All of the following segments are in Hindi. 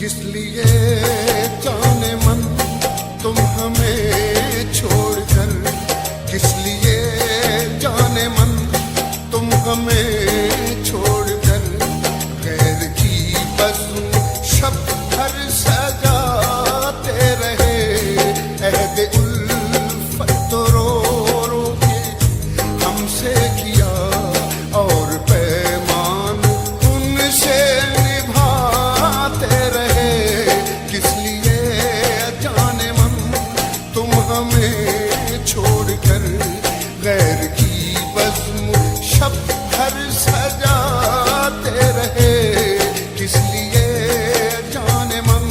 किस लिए जाने मन तुम हमें छोड़कर, किस लिए जाने मन तुम हमें छोड़कर, गैर की बज़्म शब हर सजाते रहे। अहद उल्फत तो रो रो के हमसे किया और पैमान उनसे निभाते रहे। किस लिए जाने मन तुम हमें छोड़कर, गैर की बज़्म शब हर सजाते रहे। किस लिए जाने मन।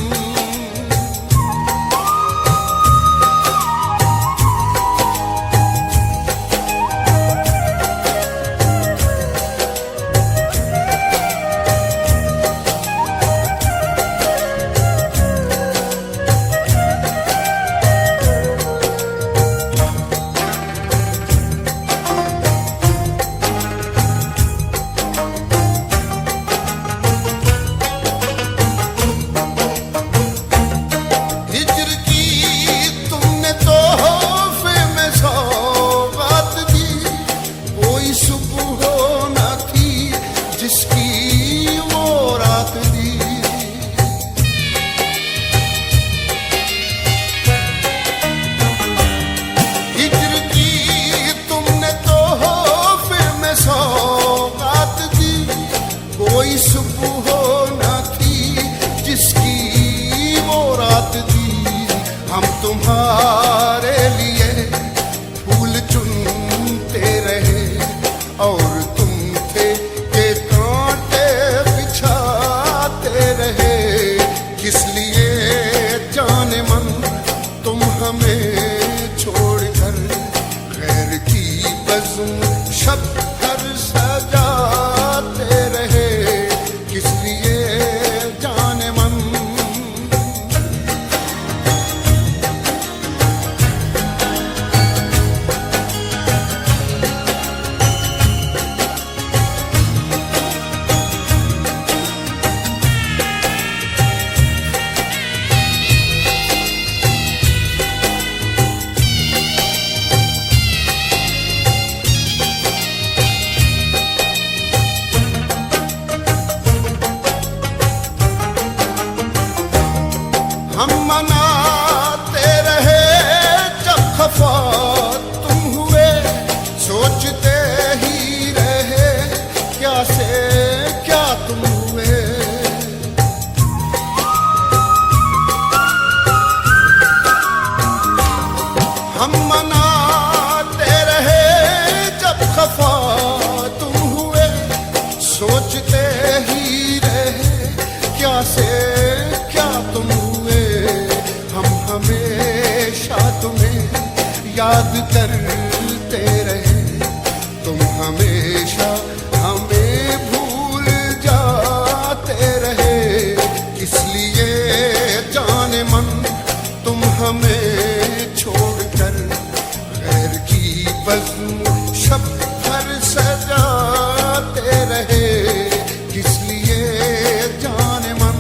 कोई सुबह न थी जिसकी वो रात दी। हम तुम्हारे लिए फूल चुनते रहे और तुम थे के कांटे बिछाते रहे। किस लिए जाने मन तुम हमें छोड़कर, गैर की बज़्म शब हर सजाते रहे। किस लिए जाने मन। हम मनाते रहे जब खफा तुम हुए, सोचते ही रहे क्या से क्या तुम हुए। हम मनाते रहे जब खफा तुम हुए, सोचते ही रहे क्या से क्या तुम हुए। हम हमेशा तुम्हें याद करते रहे, तुम हमेशा हमें भूल जाते रहे। किस लिए जाने मन तुम हमें छोड़कर, गैर की बज़्म शब हर सजाते रहे। किस लिए जाने मन।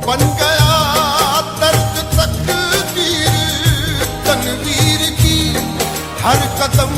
बन गया दर्द तकदीर तनवीर की, हर कदम